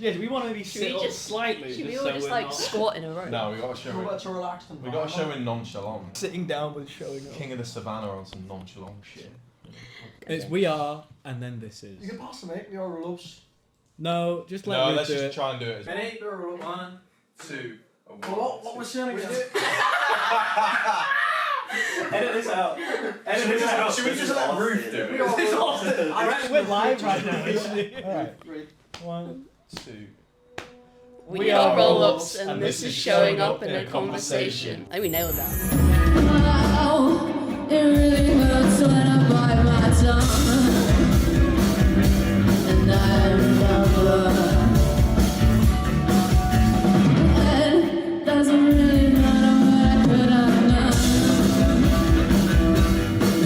Yeah, do we want to be sit up slightly? Should we all just like squat in a row? No, we got to show we got to show in nonchalant. Sitting down with showing up. King of the Savannah on some nonchalant shit. It's we are, and then this is. You can pass them, mate. We are rollups. No, just let No, me let's do just it. try and do it. Ready? Roll up. 1, 2, and 1. What was saying again? Edit this out. Should we just let Ruth do it? I reckon we're live right now. Alright. 1, 2. We are roll-ups, and this is showing up in a conversation. I think we nailed that. Wow, it really hurts when I bite my tongue. And I remember it doesn't really matter what I could have done.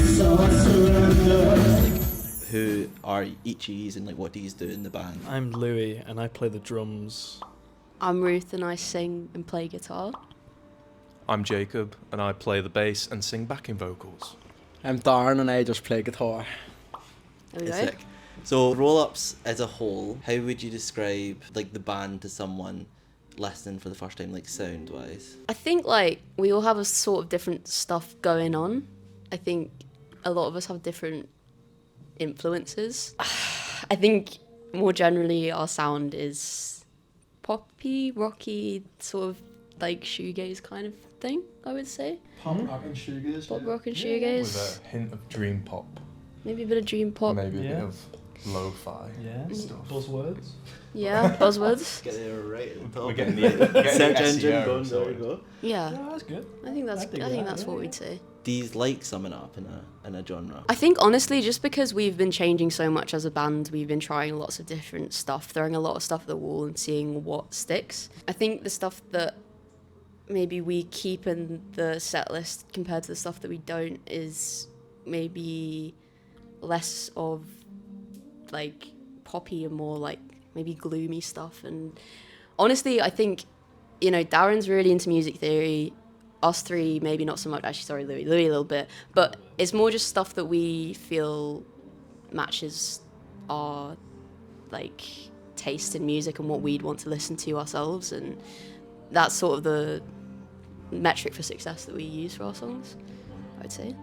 So I surrender. Who are each of yous and like what do you do in the band? I'm Louis, and I play the drums. I'm Ruth, and I sing and play guitar. I'm Jacob, and I play the bass and sing backing vocals. I'm Darren and I just play guitar. There we go. Sick. So roll-ups as a whole, how would you describe like the band to someone listening for the first time, like sound wise? I think like we all have a sort of different stuff going on. I think a lot of us have different influences. I think more generally our sound is poppy, rocky, sort of like shoegaze kind of thing, I would say. Pop rock and shoegaze. Pop rock and With shoegaze. a hint of dream pop. Maybe a bit of dream pop. Maybe a bit Yeah. of lo-fi stuff. Buzzwords. Yeah, buzzwords. Get there right at the top. We're getting the search SEO engine going, there sorted. we go. Yeah, Yeah, that's good. I think that's I dig I think that, that's yeah, what yeah. we'd say. Do you like summing up in a genre? I think honestly, just because we've been changing so much as a band, we've been trying lots of different stuff, throwing a lot of stuff at the wall and seeing what sticks. I think the stuff that maybe we keep in the set list compared to the stuff that we don't is maybe less of like poppy and more like maybe gloomy stuff. And honestly, I think, you know, Darren's really into music theory. Us three, maybe not so much. Actually, sorry, Louis a little bit. But it's more just stuff that we feel matches our like taste in music and what we'd want to listen to ourselves. And that's sort of the metric for success that we use for our songs, I'd say.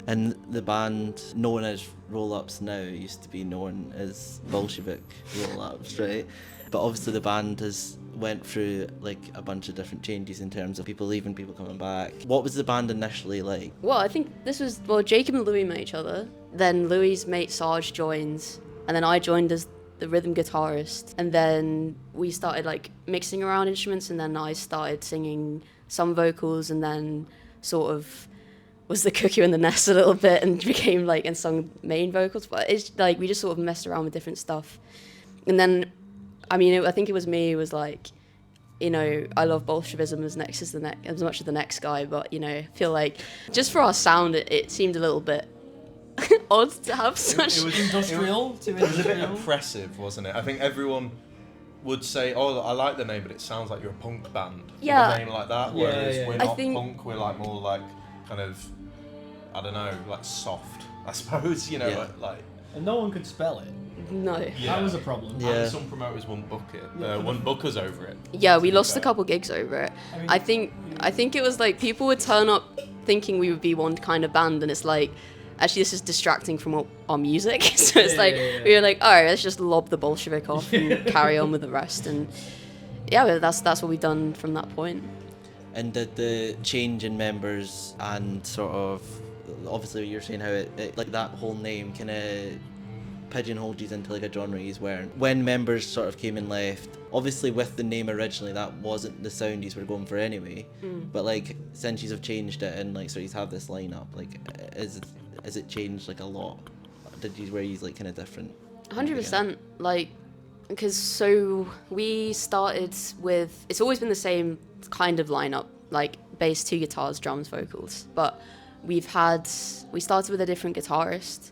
And the band known as Roll-Ups now used to be known as Bolshevik Roll-Ups, right? But obviously the band has went through like a bunch of different changes in terms of people leaving, people coming back. What was the band initially like? Well, I think this was, well, Jacob and Louis met each other. Then Louis' mate Sarge joined, and then I joined as the rhythm guitarist. And then we started like mixing around instruments, and then I started singing some vocals, and then sort of was the cuckoo in the nest a little bit and became like and sung main vocals. But it's like we just sort of messed around with different stuff. And then, I mean, I think it was me who was like, you know, I love Bolshevism as much as the next guy, but you know, I feel like just for our sound, it seemed a little bit odd to have such. It was industrial. It was a bit oppressive, wasn't it? I think everyone would say, "Oh, I like the name, but it sounds like you're a punk band." Yeah. With a name like that. Whereas yeah. we're I not think- punk. We're like more like kind of, I don't know, like soft. I suppose you know, Yeah. like. And no one could spell it. No. That was a problem. Yeah. And some promoters won't book it. Won't book us over it. Yeah, we to be lost a fair. couple gigs over it. I I mean- think it was like people would turn up thinking we would be one kind of band, and it's like, actually this is distracting from our music. So it's like we were like, all right, let's just lob the Bolshevik off and carry on with the rest. And yeah, but that's what we've done from that point. And did the change in members and sort of, obviously you're saying how it like that whole name kind of pigeonholed you into like a genre you weren't. When members sort of came and left, obviously with the name originally that wasn't the sound you were going for anyway, but like since you have changed it and like so you have this lineup, like is it changed like a lot? Were you like kind of different? 100%. Like, because so we started with, it's always been the same kind of lineup, like bass, 2 guitars, drums, vocals. But we started with a different guitarist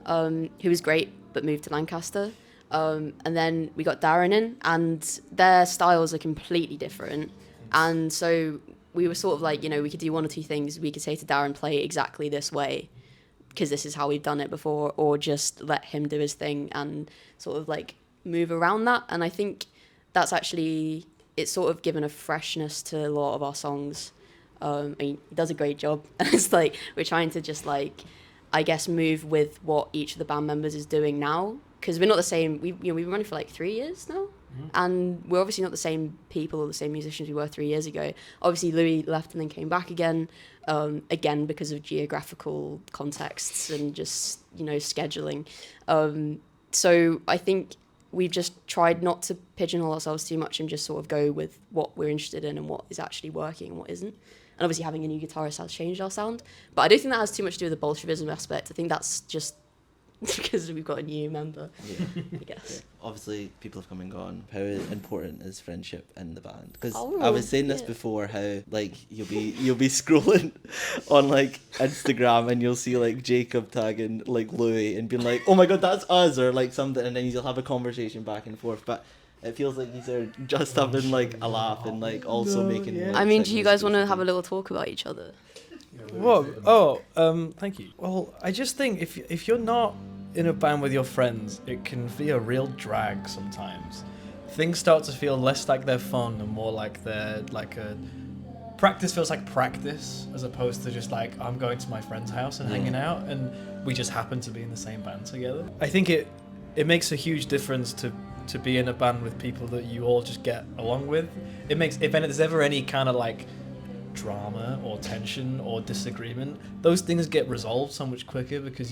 who was great but moved to Lancaster. And then we got Darren in, and their styles are completely different. And so we were sort of like, you know, we could do one or two things. We could say to Darren, play exactly this way, because this is how we've done it before, or just let him do his thing and sort of like move around that. And I think that's actually, it's sort of given a freshness to a lot of our songs. I mean, he does a great job. It's like, we're trying to just like, I guess, move with what each of the band members is doing now. Because we're not the same, we've been running for like 3 years now. And we're obviously not the same people or the same musicians we were 3 years ago. Obviously, Louis left and then came back again because of geographical contexts and just, scheduling. So I think we've just tried not to pigeonhole ourselves too much and just sort of go with what we're interested in and what is actually working and what isn't. And obviously having a new guitarist has changed our sound. But I don't think that has too much to do with the Bolshevism aspect. I think that's just because we've got a new member, I guess. Obviously, people have come and gone. How important is friendship in the band? Because Oh, I was saying this before, how like you'll be scrolling on like Instagram and you'll see like Jacob tagging like Louis and being like, "Oh my god, that's us," or like something, and then you'll have a conversation back and forth. But it feels like these are just having like a laugh and like also making. Like, I mean, do you guys want to have a little talk about each other? Whoa! Thank you. Well, I just think if you're not in a band with your friends, it can be a real drag sometimes. Things start to feel less like they're fun and more like they're like a practice. Feels like practice as opposed to just like I'm going to my friend's house and hanging out, and we just happen to be in the same band together. I think it makes a huge difference to be in a band with people that you all just get along with. It makes, if there's ever any kind of like drama or tension or disagreement, those things get resolved so much quicker because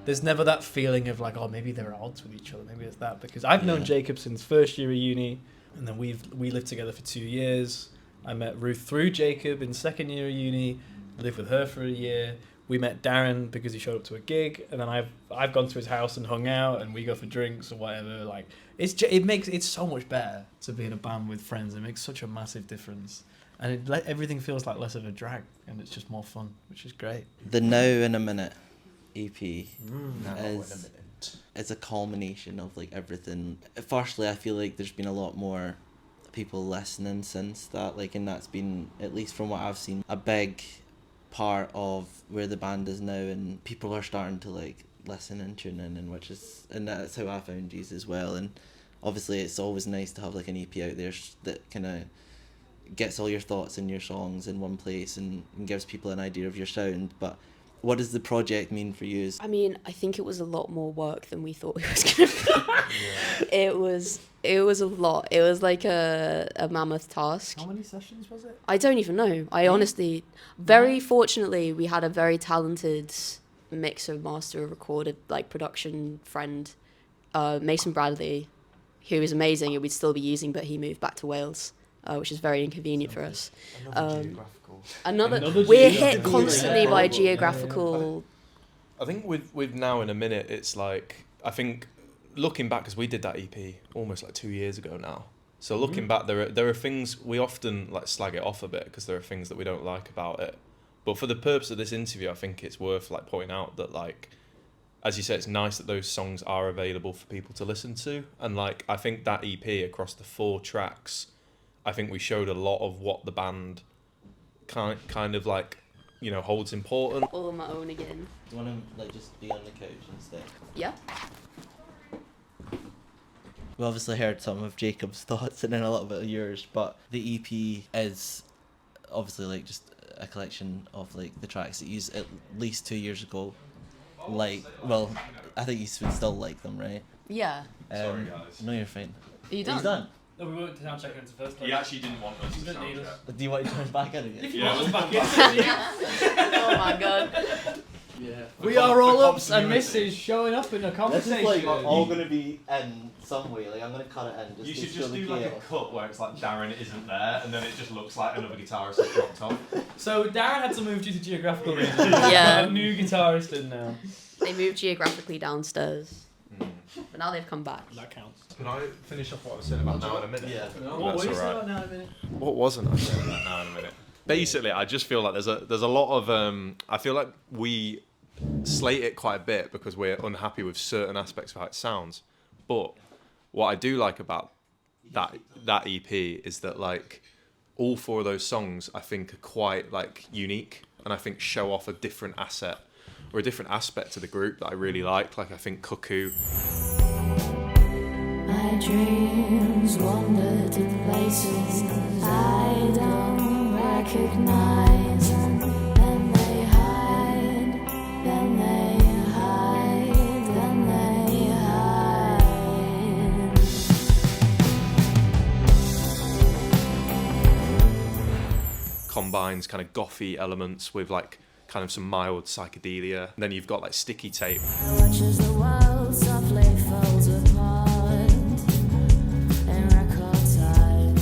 there's never that feeling of like, oh, maybe they're at odds with each other, maybe it's that. Because I've known Jacob since first year of uni, and then we lived together for 2 years. I met Ruth through Jacob in second year of uni, lived with her for a year. We met Darren because he showed up to a gig, and then I've gone to his house and hung out, and we go for drinks or whatever. Like it's so much better to be in a band with friends. It makes such a massive difference. And everything feels like less of a drag, and it's just more fun, which is great. The Now in a Minute EP is a culmination of like everything. Firstly, I feel like there's been a lot more people listening since that, like, and that's been, at least from what I've seen, a big part of where the band is now, and people are starting to like listen and tune in, and that's how I found you as well. And obviously, it's always nice to have like an EP out there that kind of gets all your thoughts and your songs in one place and gives people an idea of your sound. But what does the project mean for you? I mean, I think it was a lot more work than we thought it was going to be. It was a lot. It was like a mammoth task. How many sessions was it? I don't even know. I honestly, very fortunately, we had a very talented mixer, master, recorded, like production friend, Mason Bradley, who is amazing and we'd still be using, but he moved back to Wales. Which is very inconvenient for us. Another we're hit constantly by geographical. I think with Now in a Minute, it's like, I think looking back, because we did that EP almost like 2 years ago now. So looking back, there are things we often like slag it off a bit because there are things that we don't like about it. But for the purpose of this interview, I think it's worth like pointing out that, like, as you say, it's nice that those songs are available for people to listen to. And like, I think that EP across the 4 tracks, I think we showed a lot of what the band kind of like, holds important. All on my own again. Do you want to like just be on the couch instead? Yeah. We obviously heard some of Jacob's thoughts and then a little bit of yours, but the EP is obviously like just a collection of like the tracks that you used at least 2 years ago. Like, well, I think you would still like them, right? Yeah. Sorry, guys. No, you're fine. Are you Are done? you done? No, we won't sound check into first. He actually didn't want us to didn't sound need us. check. Do you want to turn back in again? Oh my god. Yeah. The We are rollups, and continuity. this is showing up in a This conversation. is like all going to be in some way. Like, I'm going to cut it in. You to should show just the do like a chaos. cut where it's like Darren isn't there, and then it just looks like another guitarist has dropped off. So Darren had to move due to geographical reasons. Yeah. Got a new guitarist in now. They moved geographically downstairs, but now they've come back. That counts. Can I finish off what I was saying about Now in a Minute? Yeah. What were you That's saying alright. about now in a minute? What wasn't I saying about Now in a Minute? Basically, I just feel like there's a lot of I feel like we slate it quite a bit because we're unhappy with certain aspects of how it sounds. But what I do like about that EP is that like all 4 of those songs I think are quite like unique, and I think show off a different asset or a different aspect to the group that I really like. Like, I think Cuckoo My dreams wander to places I don't recognize. Then they hide, then they hide, then they hide. Combines kind of gothy elements with like kind of some mild psychedelia. And then you've got like sticky tape. I watch as the world softly falls apart in record time.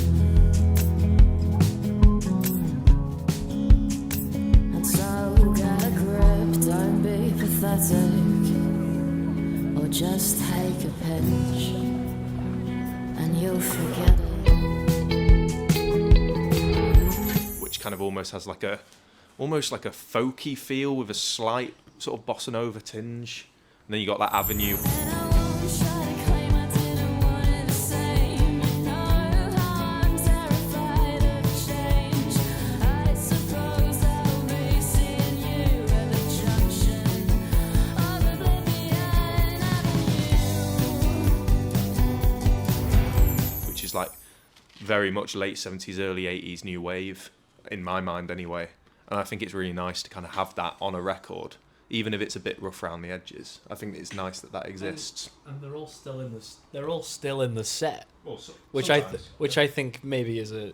And so get a grip, don't be pathetic, or just take a pinch and you'll forget it. Which kind of almost has like a folky feel with a slight sort of bossa nova tinge. And then you got that avenue. And I won't try to claim I didn't want it the same. You know how I'm terrified of change. I suppose I'll be seeing you at the junction of Oblivion Avenue. Which is like very much late 70s, early 80s new wave, in my mind anyway. And I think it's really nice to kind of have that on a record, even if it's a bit rough around the edges. I think it's nice that that exists. And they're all still in this. They're all still in the set, Well, which I think maybe is a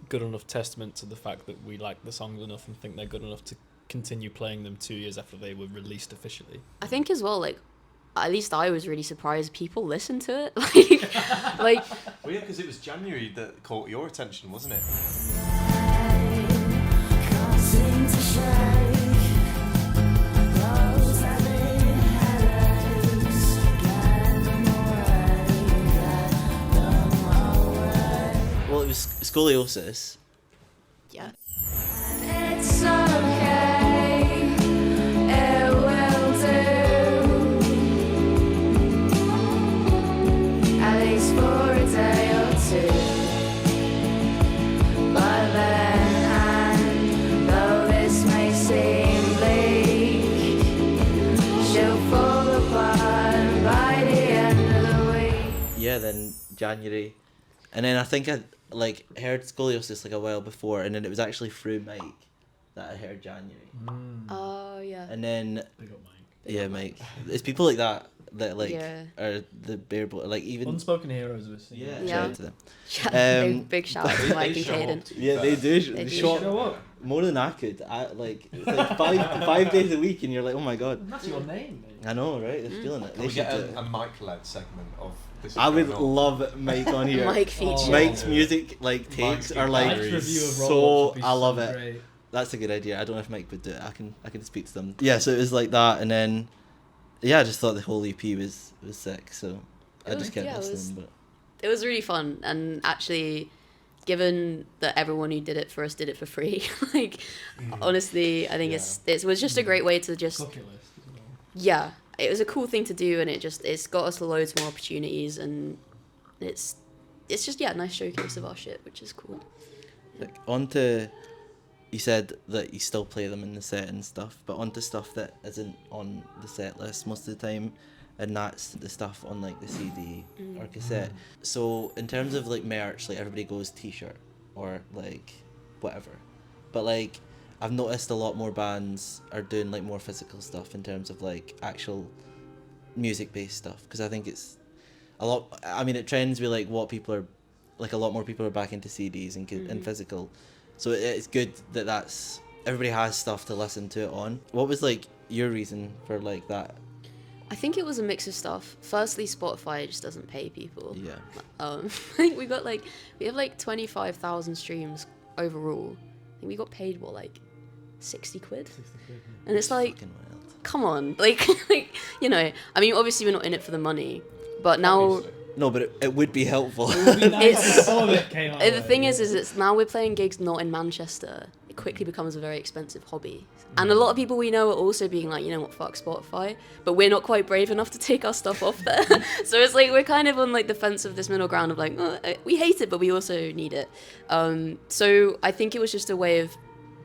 good enough testament to the fact that we like the songs enough and think they're good enough to continue playing them 2 years after they were released officially. I think as well, like, at least I was really surprised people listened to it. like, Well, yeah, because it was January that caught your attention, wasn't it? Can't seem to shake those heavy headaches. Get them away. Well, it was scoliosis. yeah. It's okay, it will do, at least for a day or two. But then, and though this may seem bleak, she'll fall apart by the end of the week. Yeah, then January. And then I think I like heard scoliosis like a while before, and then it was actually through Mike that I heard January. Oh, yeah. And then Big up, Mike. yeah, Mike. It's people like that like Yeah. are the bare like even Unspoken heroes of a scene. yeah, Yeah. shout out to them. Yeah, Um, big shout out to Mike and Caden. Yeah, they do. They They do. show up more than I could. It's like 5 days a week, and you're like, oh my god. That's your name, mate. I know, right? They're feeling it. Can They we should get do it. a mic-led segment of this? I would love Mike on here. Mike feature. Mike's music like takes Mike's are like Mike's review of so Rollups would be I love so it. great. That's a good idea. I don't know if Mike would do it. I can speak to them. Yeah, so it was like that, and then yeah, I just thought the whole EP was sick. So I just kept listening. But It was really fun, and actually, given that everyone who did it for us did it for free, like, honestly, I think it was just a great way to just, Bucket list as well. yeah, it was a cool thing to do, and it's got us loads more opportunities, and it's just, yeah, a nice showcase of our shit, which is cool. like onto, you said that you still play them in the set and stuff, but onto stuff that isn't on the set list most of the time, and that's the stuff on like the CD or cassette. So in terms of like merch, like everybody goes t-shirt or like whatever, but like I've noticed a lot more bands are doing like more physical stuff in terms of like actual music based stuff, because I think it's a lot. I mean, it trends with like what people are like, a lot more people are back into CDs and physical, so it's good that that's everybody has stuff to listen to it on. What was like your reason for like that? I think it was a mix of stuff. Firstly, Spotify just doesn't pay people. Yeah. I think we have like 25,000 streams overall. I think we got paid like 60 quid. And it's like, Fucking wild. come on, like, you know, I mean, obviously we're not in it for the money, but now No, but it would be helpful. It would be nice It's- if some of it came out. the thing is it's now we're playing gigs not in Manchester. It quickly becomes a very expensive hobby. And a lot of people we know are also being like, you know what, fuck Spotify, but we're not quite brave enough to take our stuff off there. So it's like we're kind of on like the fence of this middle ground of like, oh, we hate it, but we also need it. So I think it was just a way of,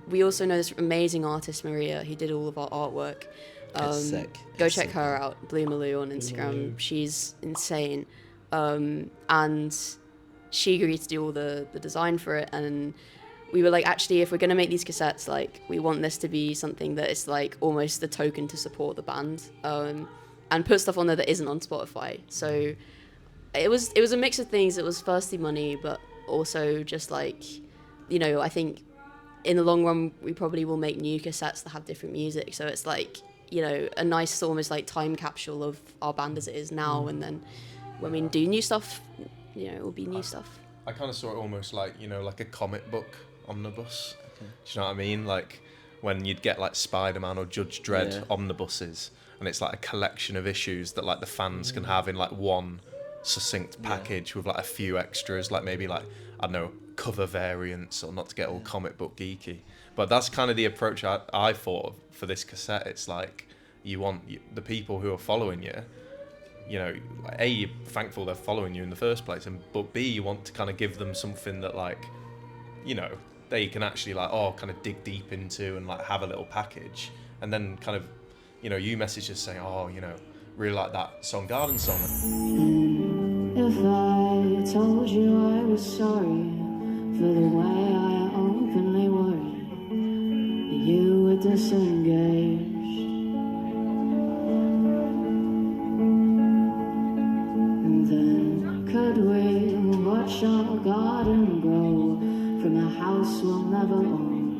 we also know this amazing artist Maria who did all of our artwork. It's sick. Go It's check sick. her out, Blue Maloo on Instagram. Maloo. She's insane. and she agreed to do all the design for it. And we were like, actually, if we're going to make these cassettes, like, we want this to be something that is like almost the token to support the band, and put stuff on there that isn't on Spotify. So it was a mix of things. It was firstly money, but also just like, you know, I think in the long run we probably will make new cassettes that have different music. So it's like, you know, a nice almost like time capsule of our band as it is now, and then when we do new stuff, you know, it will be new stuff. I kind of saw it almost like, you know, like a comic book omnibus. Do you know what I mean? Like when you'd get like Spider-Man or Judge Dredd omnibuses, and it's like a collection of issues that like the fans can have in like one succinct package with like a few extras, like maybe like, I don't know, cover variants, or not to get all comic book geeky. But that's kind of the approach I thought of for this cassette. It's like you want the people who are following you, you know, A, you're thankful they're following you in the first place, and but B, you want to kind of give them something that like, you know, they can actually like, kind of dig deep into and like have a little package. And then kind of, you know, you message us saying, you know, really like that song, Garden Song. If I told you I was sorry for the way I openly worried you were disengaged, then could we watch our garden grow from a house we'll never own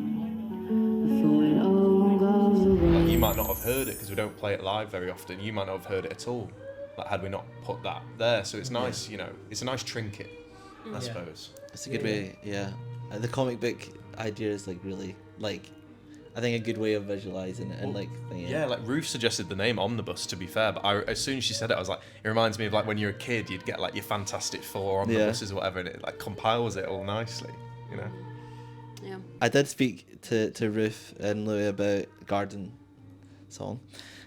before it all goes away? Like, you might not have heard it because we don't play it live very often. You might not have heard it at all, like had we not put that there. So it's nice, you know, it's a nice trinket, I suppose. It's a good way, the comic book idea is like really, like, I think a good way of visualizing it, and like thinking. Yeah, like Ruth suggested the name Omnibus, to be fair, but as soon as she said it, I was like, it reminds me of like when you're a kid, you'd get like your Fantastic Four omnibuses or whatever, and it like compiles it all nicely, you know. Yeah. I did speak to Ruth and Louis about Garden Song,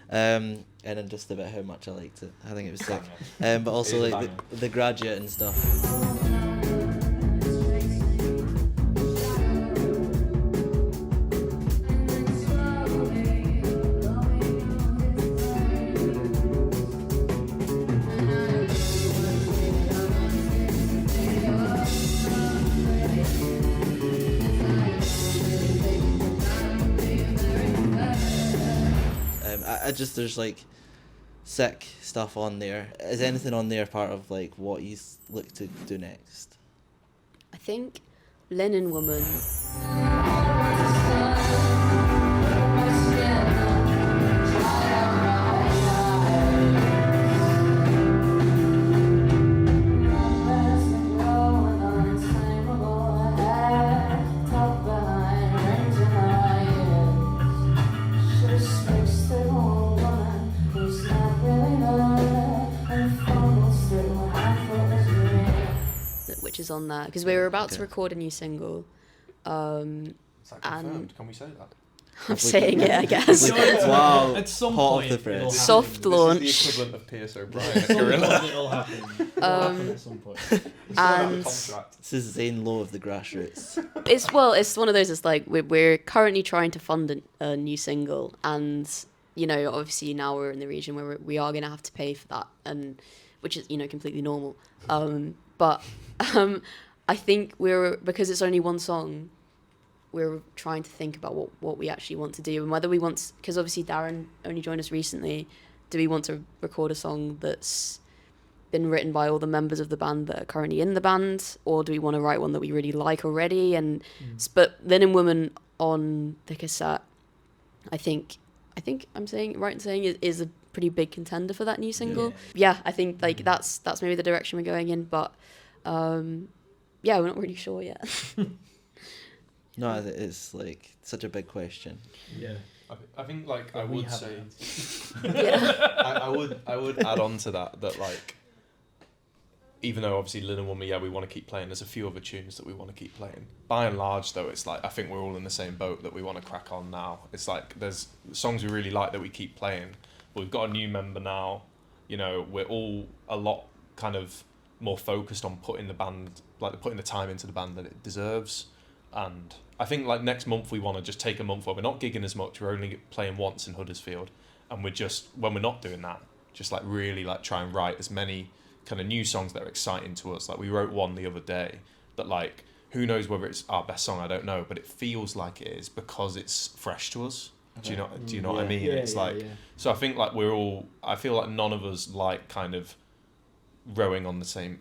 and then just about how much I liked it. I think it was sick, but also like the Graduate and stuff. There's like sick stuff on there. Is anything on there part of like what you look to do next? I think Linen Woman. Which is on there because we were about to record a new single, Is that confirmed? Can we say that? I'm saying it, I guess. Wow, At some hot point, off the it'll press. happen. Soft launch. This is the equivalent of Pierce O'Brien At at some Gorilla. point it'll happen. It'll happen at some point. And This is Zane Lowe of the Grassroots. it's one of those. It's like we're currently trying to fund a new single, and you know, obviously now we're in the region where we are going to have to pay for that, and which is, you know, completely normal. But I think because it's only one song, we're trying to think about what we actually want to do, and whether we want, because obviously Darren only joined us recently, do we want to record a song that's been written by all the members of the band that are currently in the band, or do we want to write one that we really like already? And but Linen Woman on the cassette, I think I'm saying right in saying is a pretty big contender for that new single. Yeah, I think like that's maybe the direction we're going in, but yeah, we're not really sure yet. No, it's like such a big question. Yeah. I think like I we would have say, an I would add on to that like, even though obviously Linen Woman, we want to keep playing, there's a few other tunes that we want to keep playing. By and large though, it's like I think we're all in the same boat that we want to crack on now. It's like there's songs we really like that we keep playing, but we've got a new member now, you know, we're all a lot kind of more focused on putting the time into the band that it deserves. And I think like next month we want to just take a month where we're not gigging as much, we're only playing once in Huddersfield, and we're just, when we're not doing that, just like really like try and write as many kind of new songs that are exciting to us. Like we wrote one the other day that like, who knows whether it's our best song, I don't know, but it feels like it is because it's fresh to us. Do you know what I mean? It's like, so I think like I feel like none of us like kind of rowing on the same,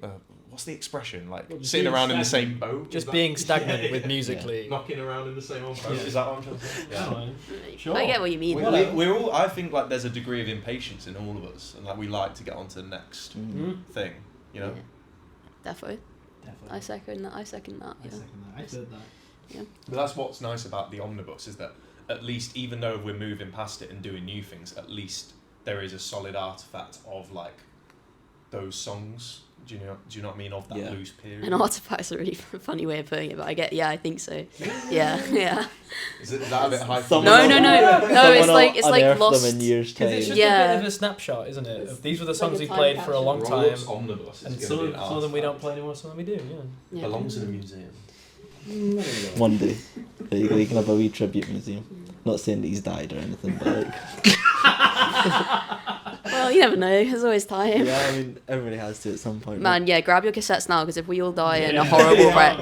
what's the expression? Like sitting around in the same boat? Just being stagnant with musically. Knocking around in the same old boat? Yeah. Is that what I'm trying to say? Yeah. Sure. I get what you mean. We're all, I think like there's a degree of impatience in all of us, and like we like to get on to the next thing, you know? Yeah. Definitely. I second that. I second that. I said that. Yeah. But that's what's nice about the omnibus, is that at least, even though we're moving past it and doing new things, at least there is a solid artifact of like those songs. Do you know what I mean? Of that loose period. An artifact's a really funny way of putting it, but I think so. Yeah. Is that a bit high? No. It's like lost. them in years' time. It's just Yeah. a bit of a snapshot, isn't it? Of these were the It's like songs a we time played for a capsule. long time, Rollups omnibus and is some gonna be an of them we don't artifact. play anymore, some of them we do. Yeah. Belongs in a museum. One day. There you go, you can have a wee tribute museum. Not saying that he's died or anything, but like... Well, you never know. There's always time. yeah, I mean, everybody has to at some point. Man, yeah, grab your cassettes now, because if we all die in a horrible wreck,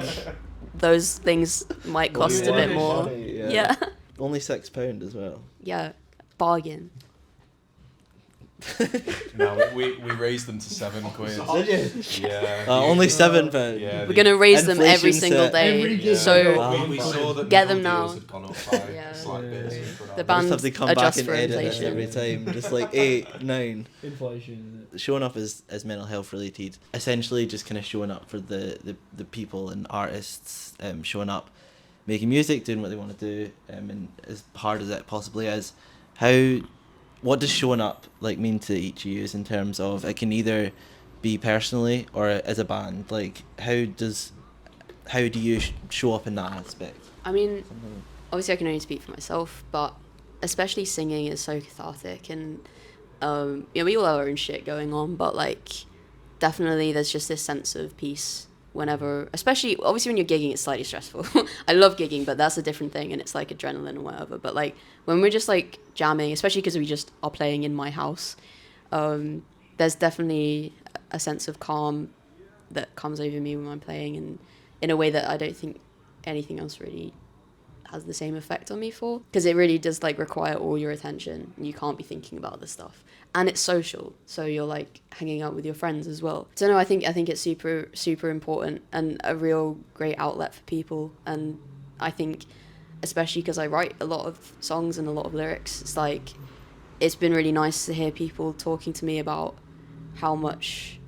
those things might cost a bit more. Yeah. Only £6 as well. Yeah. Bargain. No, we raised them to £7. Did you? Yeah. Only £7. Yeah. We're going to raise them every Inflation single set. day. Every day. So Wow. we saw that Get the them deals now. had gone up by Yeah. slight bits. and put the out. Just band have to come back adjusts and for edit it inflation. every time. Just like 8, 9. Inflation. Showing up is mental health related. Essentially just kind of showing up for the people and artists, showing up, making music, doing what they want to do, and as hard as it possibly is. What does showing up like mean to each of you in terms of, it can either be personally or as a band? Like how do you show up in that aspect? I mean, obviously I can only speak for myself, but especially singing is so cathartic, and we all have our own shit going on, but like definitely there's just this sense of peace whenever, especially obviously when you're gigging, it's slightly stressful. I love gigging, but that's a different thing, and it's like adrenaline and whatever. But like when we're just like jamming, especially because we just are playing in my house, there's definitely a sense of calm that comes over me when I'm playing, and in a way that I don't think anything else really has the same effect on me for, because it really does like require all your attention, and you can't be thinking about this stuff, and it's social, so you're like hanging out with your friends as well. So no, I think it's super important and a real great outlet for people. And I think especially because I write a lot of songs and a lot of lyrics, it's like it's been really nice to hear people talking to me about how much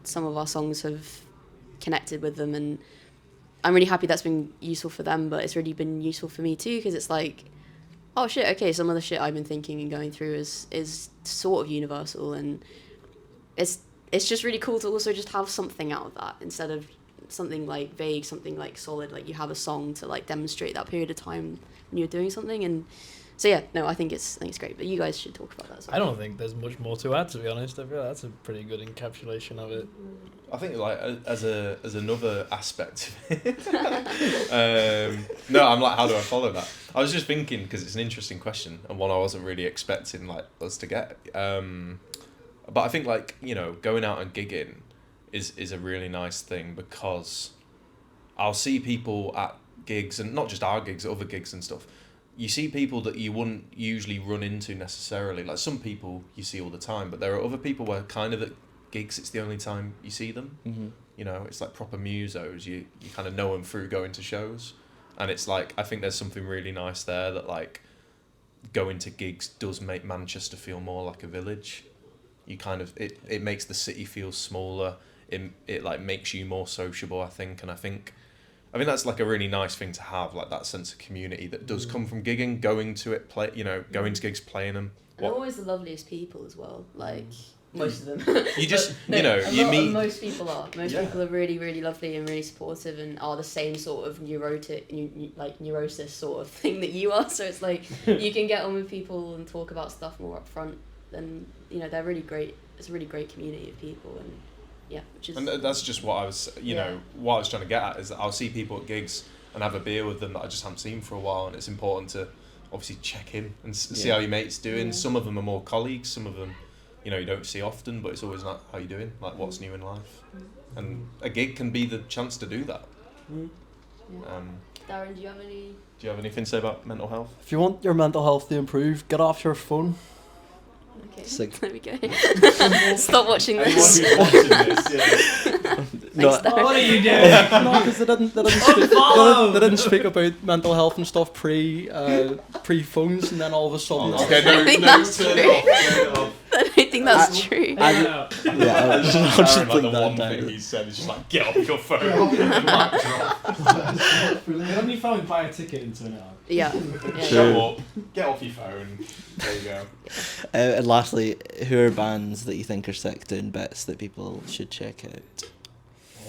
some of our songs have connected with them, and I'm really happy that's been useful for them, but it's really been useful for me too, because it's like, oh shit, okay, some of the shit I've been thinking and going through is sort of universal, and it's just really cool to also just have something out of that instead of something like vague, something like solid, like you have a song to like demonstrate that period of time when you're doing something. And so yeah, no, I think it's great, but you guys should talk about that as well. I don't think there's much more to add, to be honest. I feel that's a pretty good encapsulation of it. I think like as another aspect of it. No, I'm like, how do I follow that? I was just thinking, because it's an interesting question and one I wasn't really expecting like us to get. But I think like, you know, going out and gigging is a really nice thing, because I'll see people at gigs, and not just our gigs, other gigs and stuff. You see people that you wouldn't usually run into necessarily. Like some people you see all the time, but there are other people where kind of at gigs it's the only time you see them. Mm-hmm. You know, it's like proper musos. You kind of know them through going to shows, and it's like, I think there's something really nice there that like going to gigs does make Manchester feel more like a village. You kind of it makes the city feel smaller. It like makes you more sociable, I think, and I think that's like a really nice thing to have, like that sense of community that does come from gigging, going to it, going to gigs, playing them. And always the loveliest people as well, like most of them. You just, But, you know, you meet... Most people are. Most people are really, really lovely and really supportive, and are the same sort of neurosis sort of thing that you are. So it's like you can get on with people and talk about stuff more up front, and you know, they're really great. It's a really great community of people, and yeah, which is... And that's just what I was, you know, what I was trying to get at, is that I'll see people at gigs and have a beer with them that I just haven't seen for a while, and it's important to obviously check in and see how your mate's doing. Yeah. Some of them are more colleagues, some of them you know, you don't see often, but it's always like, how you doing? Like, what's new in life? And a gig can be the chance to do that. Darren, do you have any? Do you have anything to say about mental health? If you want your mental health to improve, get off your phone. Okay, Sick. there we go. Stop watching Anyone this. who's watching this, yeah. No, Thanks, Darren. What are you doing? No, because they didn't speak about mental health and stuff pre phones, and then all of a sudden. Okay, I think no, that's turn true. it off, turn it off. I don't think that's true. yeah, I'll just Darren, put like, the that one down. thing he said is just like, get off your phone. Mic drop. Get on your phone, buy a ticket and turn it on. Yeah. Shut up. Get off your phone. There you go. And lastly, who are bands that you think are sick doing bits that people should check out?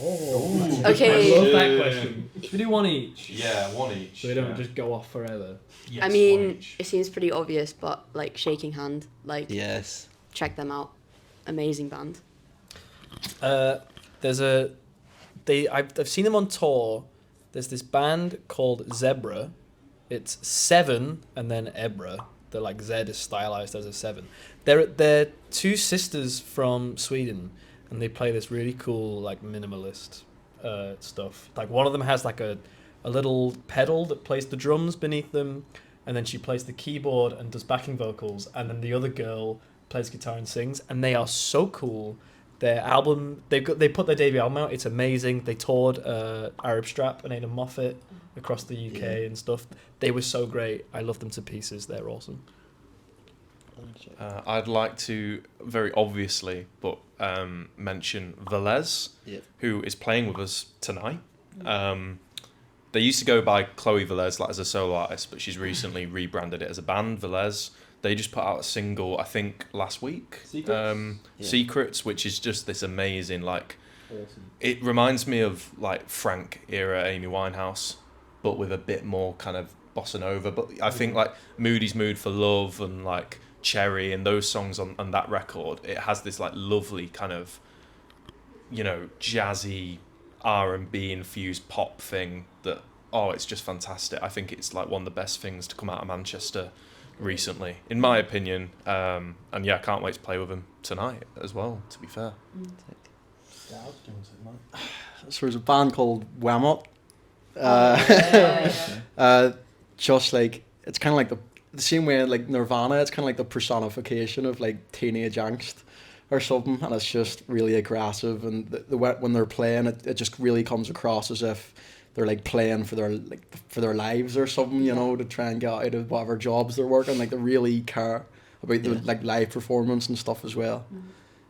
Okay. I love that question. Should we do one each? Yeah, one each. So we don't just go off forever. Yes, I one mean, each. it seems pretty obvious, but like Shaking Hand, like Yes. check them out. Amazing band. There's I've seen them on tour. There's this band called Zebra. It's 7 and then Ebra. They're like Z is stylized as a 7. They're two sisters from Sweden, and they play this really cool like minimalist stuff. Like one of them has like a little pedal that plays the drums beneath them, and then she plays the keyboard and does backing vocals, and then the other girl plays guitar and sings, and they are so cool. Their album, they put their debut album out. It's amazing. They toured Arab Strap and Aidan Moffat across the UK and stuff. They were so great. I love them to pieces. They're awesome. I'd like to, very obviously, but mention Velez, who is playing with us tonight. They used to go by Chloe Velez, like as a solo artist, but she's recently rebranded it as a band, Velez. They just put out a single, I think, last week. Secrets, which is just this amazing, like, Awesome. it reminds me of like Frank era Amy Winehouse, but with a bit more kind of bossa nova. But I think like Moody's Mood for Love and like Cherry and those songs on that record, it has this like lovely kind of, you know, jazzy R&B infused pop thing that, oh, it's just fantastic. I think it's like one of the best things to come out of Manchester recently, in my opinion. And yeah, I can't wait to play with them tonight as well, to be fair. So there's a band called Whamot. Just like, it's kind of like the same way like Nirvana, it's kind of like the personification of like teenage angst or something, and it's just really aggressive, and when they're playing it just really comes across as if they're like playing for their lives or something, you know, to try and get out of whatever jobs they're working. Like they really care about the like live performance and stuff as well.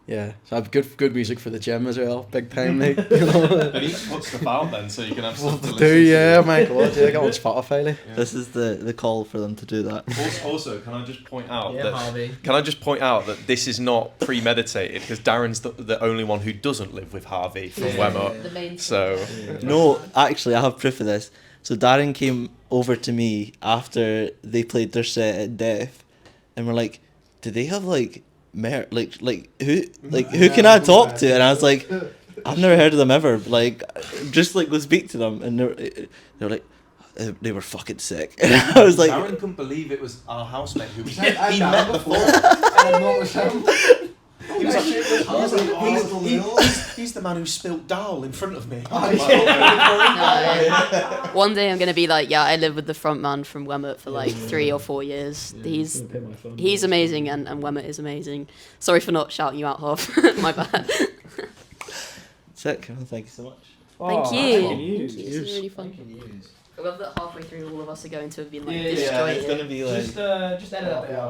Yeah, so I have good music for the gym as well, big time, mate. You know. They need to put stuff out then, so you can have stuff to listen Do yeah, to. my God, yeah, I got on Spotify. Like. Yeah. This is the call for them to do that. Also, can I just point out Harvey. that this is not premeditated, because Darren's the only one who doesn't live with Harvey from Wemo. The main. So No, actually, I have proof of this. So Darren came over to me after they played their set at Deaf, and we're like, "Do they have like who can I talk to?" And I was like, "I've never heard of them ever. Like, just like go speak to them." And they're like, they were fucking sick. And I was like, Darren couldn't believe it was our housemate who he I've met met before. And not with him. He was like, he's the man who spilt Dahl in front of me. One day I'm gonna be like, yeah, I lived with the front man from Wemmert for like 3 or 4 years. He's amazing, and Wemmert is amazing. Sorry for not shouting you out, Hoff. My bad. sick. Well, thank you so much. Thank you. Thank you. This is really fun. I love that halfway through all of us are going to have been like Yeah, disjointed. It's gonna be like. Just edit that bit out.